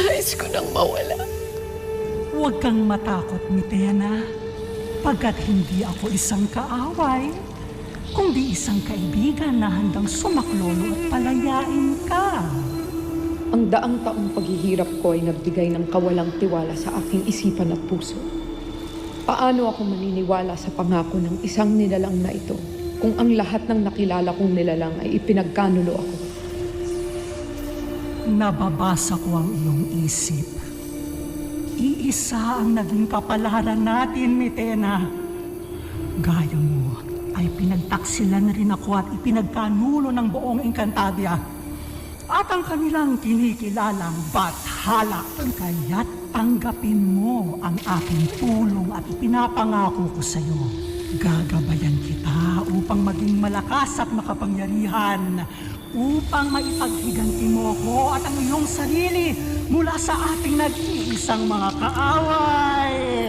Nais ko nang mawala. Huwag kang matakot, Mitena, pagkat hindi ako isang kaaway, kundi isang kaibigan na handang sumaklolo at palayain ka. Ang daang taong paghihirap ko ay nagbigay ng kawalang tiwala sa aking isipan at puso. Paano ako maniniwala sa pangako ng isang nilalang na ito kung ang lahat ng nakilala kong nilalang ay ipinagkanulo ako? Nababasa ko ang iyong isip. Iisa ang naging kapalaran natin, Mitena. Gaya mo ay pinagtaksilan rin ako at ipinagkanulo ng buong Encantadia. At ang kanilang kinikilalang bathala. Kaya't tanggapin mo ang aking tulong at ipinapangako ko sa iyo. Gagabayan kita upang maging malakas at makapangyarihan, upang maipaghiganti mo ko at ang iyong sarili mula sa ating nag-iisang mga kaaway.